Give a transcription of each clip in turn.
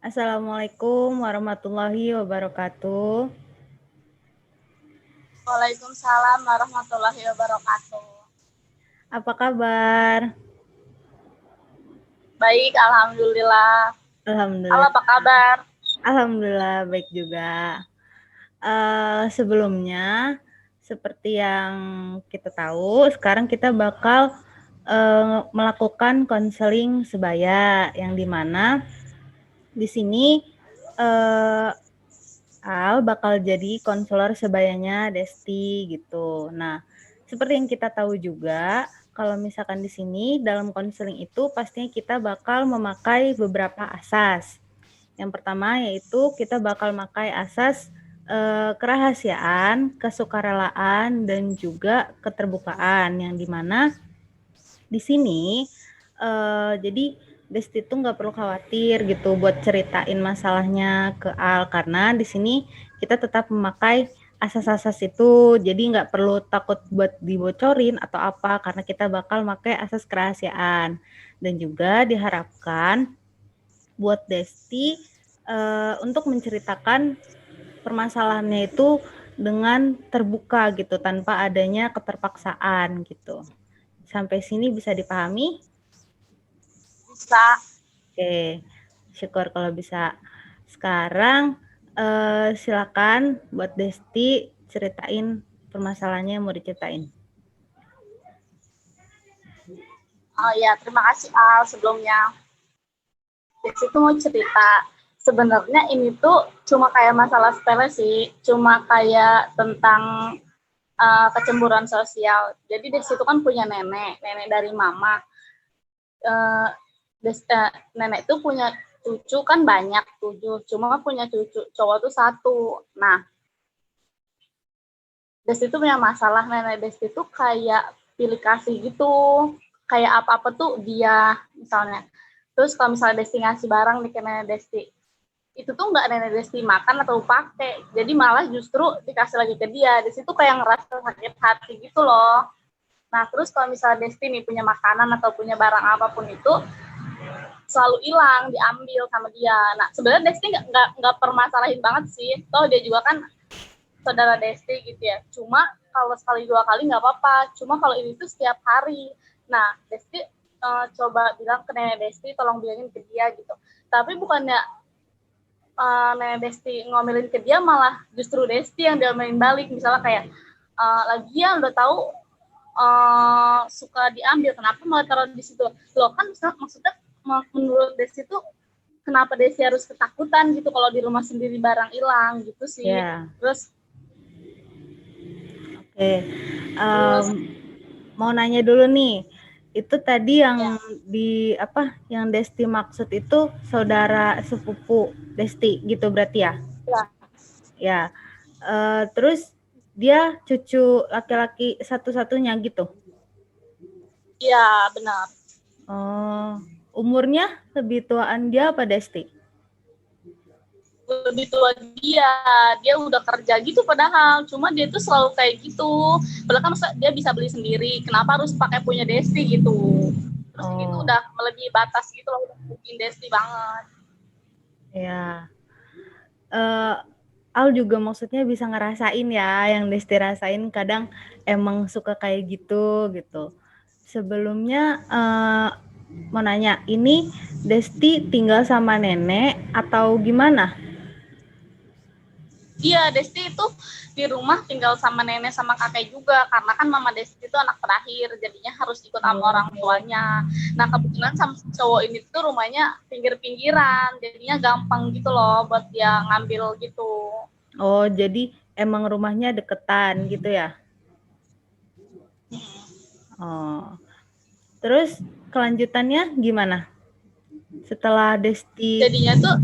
Assalamualaikum warahmatullahi wabarakatuh. Waalaikumsalam warahmatullahi wabarakatuh. Apa kabar? Baik, alhamdulillah. Halo, Alhamdulillah. apa kabar? Alhamdulillah baik juga. Sebelumnya, seperti yang kita tahu, sekarang kita bakal melakukan konseling sebaya, yang dimana di sini Al bakal jadi konselor sebayanya Desti gitu. Nah, seperti yang kita tahu juga, kalau misalkan di sini dalam konseling itu pastinya kita bakal memakai beberapa asas. Yang pertama yaitu kita bakal memakai asas kerahasiaan, kesukarelaan, dan juga keterbukaan, yang dimana di sini jadi Desti tuh nggak perlu khawatir gitu buat ceritain masalahnya ke Al, karena di sini kita tetap memakai asas-asas itu, jadi nggak perlu takut buat dibocorin atau apa, karena kita bakal pakai asas kerahasiaan. Dan juga diharapkan buat Desti untuk menceritakan permasalahannya itu dengan terbuka gitu, tanpa adanya keterpaksaan gitu. Sampai sini bisa dipahami? Bisa. Oke, syukur kalau bisa. Sekarang silakan buat Desti ceritain permasalahannya yang mau diceritain. Oh ya, terima kasih Al sebelumnya. Di situ mau cerita. Sebenarnya ini tuh cuma kayak masalah sepele sih, cuma kayak tentang kecemburuan sosial. Jadi di situ kan punya nenek dari mama. Nenek itu punya cucu kan banyak, 7, cuma punya cucu cowok tuh 1. Nah, Desti tuh punya masalah, nenek Desti tuh kayak pilih kasih gitu, kayak apa-apa tuh dia misalnya. Terus kalau misalnya Desti ngasih barang nih ke nenek Desti, itu tuh nggak nenek Desti makan atau pakai, jadi malah justru dikasih lagi ke dia. Di situ kayak ngerasa sakit hati gitu loh. Nah, terus kalau misalnya Desti nih punya makanan atau punya barang apapun itu, selalu hilang, diambil sama dia. Nah, sebenarnya Desti nggak permasalahin banget sih, toh dia juga kan saudara Desti gitu ya. Cuma kalau sekali 2 kali nggak apa-apa. Cuma kalau ini tuh setiap hari. Nah, Desti coba bilang ke nenek Desti, tolong bilangin ke dia gitu. Tapi bukannya nenek Desti ngomelin ke dia, malah justru Desti yang diomelin balik. Misalnya kayak, lagian udah tahu suka diambil, kenapa malah taruh di situ? Loh kan maksudnya menurut Desti tuh kenapa Desi harus ketakutan gitu kalau di rumah sendiri barang hilang gitu sih. Ya. Terus Oke. Mau nanya dulu nih. Itu tadi yang ya, yang Desti maksud itu saudara sepupu Desti gitu berarti ya? ya, Ya. Terus dia cucu laki-laki satu-satunya gitu. iya benar. Oh, umurnya lebih tuaan dia apa Desti? Lebih tua dia udah kerja gitu, padahal cuma dia tuh selalu kayak gitu. Padahal kan dia bisa beli sendiri, kenapa harus pakai punya Desti gitu? Terus itu Oh, udah melebihi batas gitu loh, udah bikin Desti banget. ya. Al juga maksudnya bisa ngerasain ya yang Desti rasain, kadang emang suka kayak gitu. Sebelumnya mau nanya, ini Desti tinggal sama nenek atau gimana? Iya, Desti itu di rumah tinggal sama nenek sama kakek juga, karena kan mama Desti itu anak terakhir, jadinya harus ikut sama orang tuanya. Nah, kebetulan sama cowok ini tuh rumahnya pinggir-pinggiran, jadinya gampang gitu loh buat dia ngambil gitu. Oh, jadi emang rumahnya deketan gitu ya? Oh, terus kelanjutannya gimana? Setelah Desti Jadinya tuh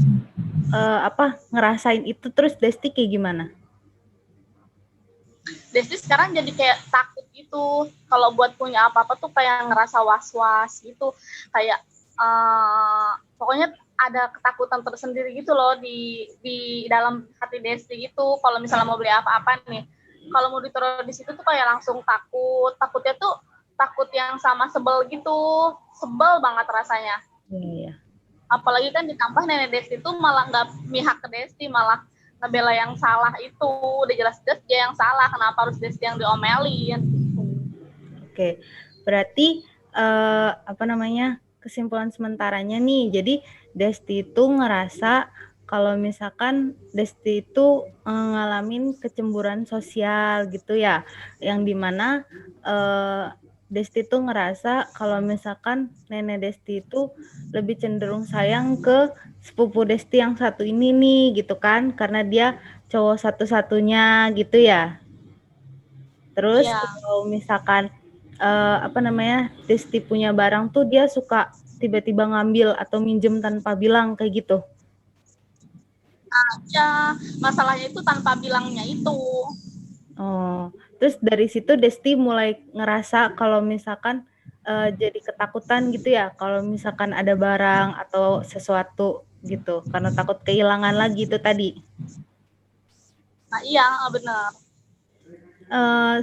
ngerasain itu, terus Desti kayak gimana? Desti sekarang jadi kayak takut gitu, kalau buat punya apa-apa tuh kayak ngerasa was-was gitu, kayak pokoknya ada ketakutan tersendiri gitu loh di dalam hati Desti gitu. Kalau misalnya mau beli apa-apa nih, kalau mau ditaruh di situ tuh kayak langsung takutnya tuh takut yang sama sebel gitu, sebel banget rasanya. Iya, iya. Apalagi kan ditambah nenek Desti itu malah nggak mihak ke Desti, malah ngebela yang salah itu. Udah jelas-jelas dia yang salah, kenapa harus Desti yang diomelin? Oke, berarti apa namanya, kesimpulan sementaranya nih, jadi Desti itu ngerasa kalau misalkan Desti itu ngalamin kecemburuan sosial gitu ya, yang dimana Desti itu ngerasa kalau misalkan nenek Desti itu lebih cenderung sayang ke sepupu Desti yang satu ini nih gitu kan, karena dia cowok satu-satunya gitu ya. Terus Iya. kalau misalkan apa namanya, Desti punya barang tuh dia suka tiba-tiba ngambil atau minjem tanpa bilang kayak gitu. Ya, masalahnya itu tanpa bilangnya itu. Oh, terus dari situ Desti mulai ngerasa kalau misalkan jadi ketakutan gitu ya, kalau misalkan ada barang atau sesuatu gitu, karena takut kehilangan lagi itu tadi. Nah iya, benar.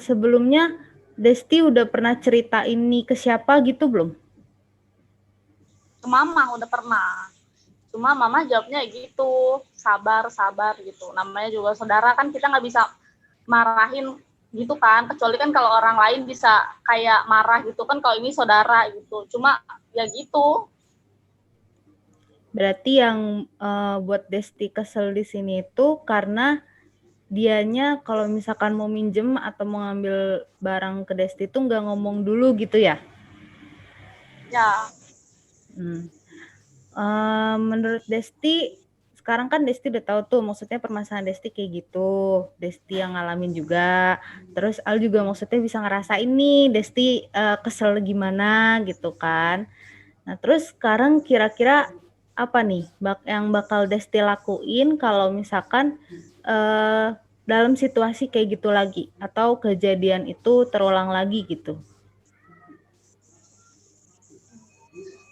Sebelumnya Desti udah pernah cerita ini ke siapa gitu belum? Ke mama udah pernah. Cuma mama jawabnya gitu, sabar gitu. Namanya juga saudara kan, kita nggak bisa marahin gitu kan, kecuali kan kalau orang lain bisa kayak marah gitu kan, kalau ini saudara gitu. Cuma ya gitu. Berarti yang buat Desti kesel di sini itu karena dianya kalau misalkan mau minjem atau mau ngambil barang ke Desti itu nggak ngomong dulu gitu ya? Ya. Menurut Desti, sekarang kan Desti udah tahu tuh maksudnya permasalahan Desti kayak gitu. Desti yang ngalamin juga. Terus Al juga maksudnya bisa ngerasain nih Desti kesel gimana gitu kan. Nah terus sekarang kira-kira apa nih yang bakal Desti lakuin kalau misalkan dalam situasi kayak gitu lagi atau kejadian itu terulang lagi gitu?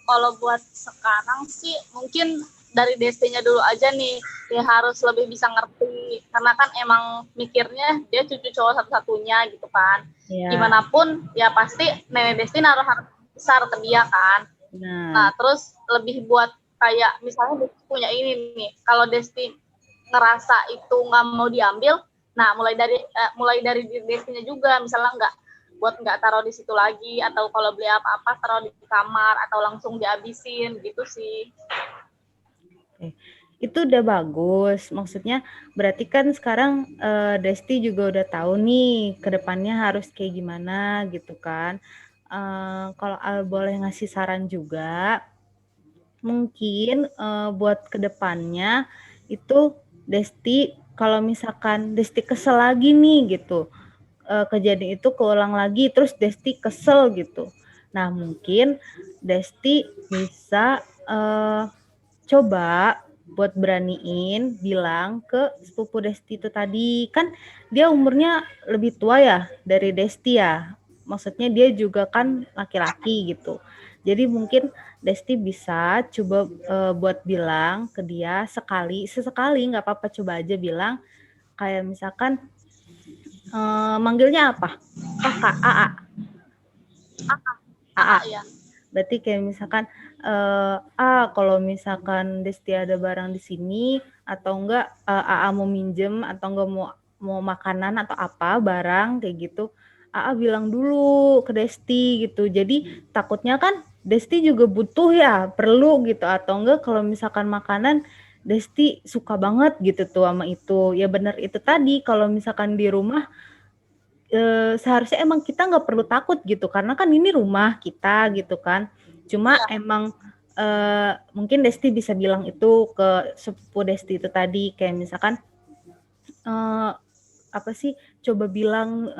Kalau buat sekarang sih mungkin dari Destinya dulu aja nih, dia harus lebih bisa ngerti, karena kan emang mikirnya dia cucu cowok satu-satunya gitu kan. Ya. Gimana pun ya pasti nenek Desti naruh harga besar ke dia kan. Nah terus lebih buat kayak misalnya Desti punya ini nih, kalau Desti ngerasa itu nggak mau diambil, nah mulai dari Destinya juga, misalnya nggak taruh di situ lagi, atau kalau beli apa-apa taruh di kamar atau langsung dihabisin gitu sih. Itu udah bagus, maksudnya berarti kan sekarang Desti juga udah tahu nih ke depannya harus kayak gimana gitu kan. Kalau Al boleh ngasih saran juga, mungkin buat ke depannya itu Desti kalau misalkan Desti kesel lagi nih gitu, kejadian itu keulang lagi terus Desti kesel gitu. Nah mungkin Desti bisa coba buat beraniin bilang ke sepupu Desti itu tadi, kan dia umurnya lebih tua ya dari Desti ya, maksudnya dia juga kan laki-laki gitu. Jadi mungkin Desti bisa coba buat bilang ke dia sesekali nggak apa-apa, coba aja bilang kayak misalkan manggilnya apa? Kakak, AA. AA. Ya. Berarti kayak misalkan kalau misalkan Desti ada barang di sini atau enggak AA mau minjem atau enggak mau makanan atau apa barang kayak gitu, AA bilang dulu ke Desti gitu. Jadi takutnya kan Desti juga butuh ya, perlu gitu, atau enggak kalau misalkan makanan Desti suka banget gitu tuh sama itu. Ya benar itu tadi, kalau misalkan di rumah seharusnya emang kita nggak perlu takut gitu, karena kan ini rumah kita gitu kan. Cuma emang mungkin Desti bisa bilang itu ke sepupu Desti itu tadi, kayak misalkan apa sih, coba bilang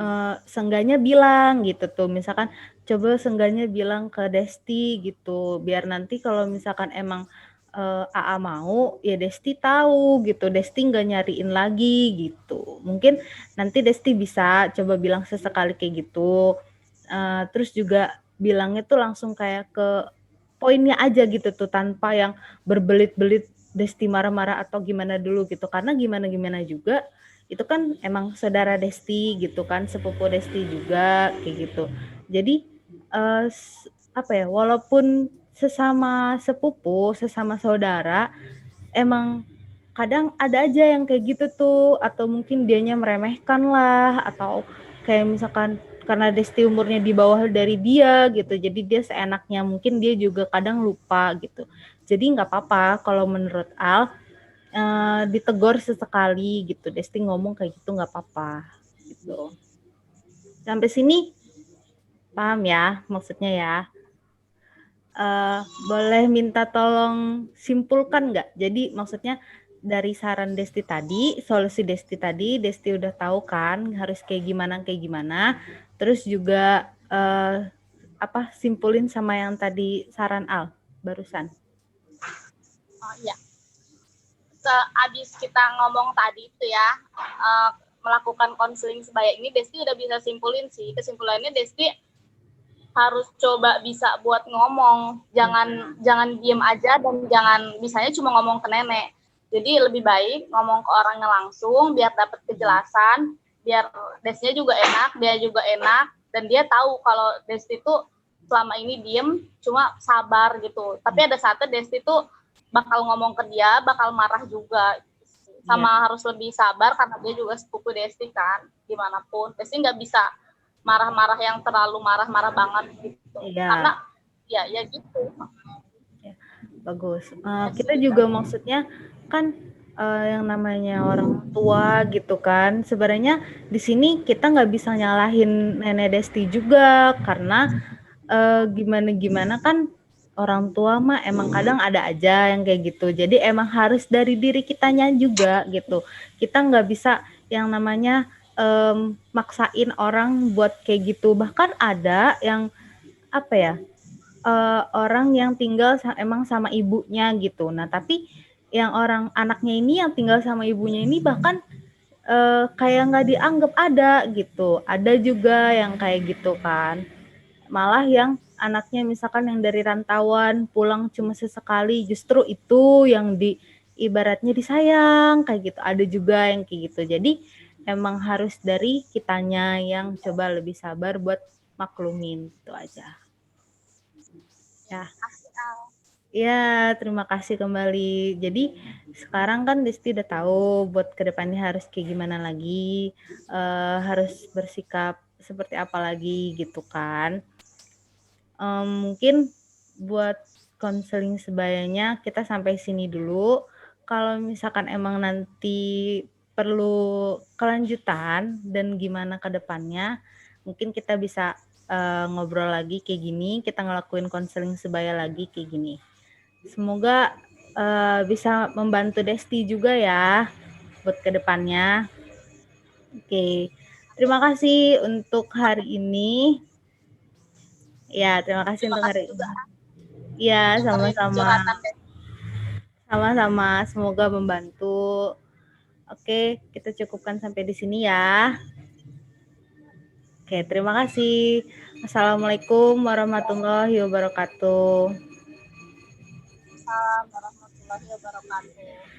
seenggaknya bilang gitu tuh, misalkan coba seenggaknya bilang ke Desti gitu, biar nanti kalau misalkan emang AA mau ya Desti tahu gitu, Desti nggak nyariin lagi gitu. Mungkin nanti Desti bisa coba bilang sesekali kayak gitu. Terus juga bilangnya tuh langsung kayak ke poinnya aja gitu tuh, tanpa yang berbelit-belit Desti marah-marah atau gimana dulu gitu, karena gimana juga itu kan emang saudara Desti gitu kan, sepupu Desti juga kayak gitu. Jadi apa ya, walaupun sesama sepupu, sesama saudara, emang kadang ada aja yang kayak gitu tuh, atau mungkin dianya meremehkan lah, atau kayak misalkan karena Desti umurnya di bawah dari dia gitu, jadi dia seenaknya, mungkin dia juga kadang lupa gitu. Jadi nggak apa-apa kalau menurut Al, ditegur sesekali gitu, Desti ngomong kayak gitu nggak apa-apa gitu. Sampai sini paham ya maksudnya ya? Boleh minta tolong simpulkan nggak? Jadi maksudnya dari saran Desti tadi, solusi Desti tadi, Desti udah tahu kan harus kayak gimana. Terus juga simpulin sama yang tadi saran Al barusan. Oh iya. Abis kita ngomong tadi itu ya, melakukan konseling sebaya ini, Desti udah bisa simpulin sih. Kesimpulannya Desti harus coba bisa buat ngomong, jangan diem aja, dan jangan misalnya cuma ngomong ke nenek. Jadi lebih baik ngomong ke orangnya langsung biar dapat kejelasan, biar Desti juga enak, dia juga enak, dan dia tahu kalau Desti itu selama ini diem cuma sabar gitu. Tapi ada saatnya Desti tuh bakal ngomong ke dia, bakal marah juga. Sama harus lebih sabar karena dia juga sepupu Desti kan, gimana pun. Desti nggak bisa marah-marah yang terlalu marah-marah banget gitu. Iya. Karena ya gitu. Ya, bagus. Kita juga maksudnya kan yang namanya orang tua gitu kan. Sebenarnya di sini kita nggak bisa nyalahin Nenek Desti juga karena gimana kan orang tua mah emang kadang ada aja yang kayak gitu. Jadi emang harus dari diri kitanya juga gitu. Kita nggak bisa yang namanya maksain orang buat kayak gitu. Bahkan ada yang apa ya, orang yang tinggal emang sama ibunya gitu. Nah tapi yang orang anaknya ini yang tinggal sama ibunya ini bahkan kayak nggak dianggap ada gitu. Ada juga yang kayak gitu kan. Malah yang anaknya misalkan yang dari rantauan pulang cuma sesekali, justru itu yang ibaratnya disayang kayak gitu. Ada juga yang kayak gitu. Jadi emang harus dari kitanya yang coba lebih sabar buat maklumin itu aja. Ya. Ya, terima kasih kembali. Jadi sekarang kan Desti udah tahu buat kedepannya harus kayak gimana lagi, harus bersikap seperti apa lagi gitu kan. Mungkin buat konseling sebayanya kita sampai sini dulu. Kalau misalkan emang nanti perlu kelanjutan dan gimana ke depannya, mungkin kita bisa ngobrol lagi kayak gini, kita ngelakuin konseling sebaya lagi kayak gini. Semoga bisa membantu Desti juga ya buat kedepannya. Oke, terima kasih untuk hari ini. Ya, terima kasih untuk hari ini. Ya, sama-sama. Sama-sama, semoga membantu. Oke, kita cukupkan sampai di sini ya. Oke, terima kasih. Assalamualaikum warahmatullahi wabarakatuh. Assalamualaikum warahmatullahi wabarakatuh.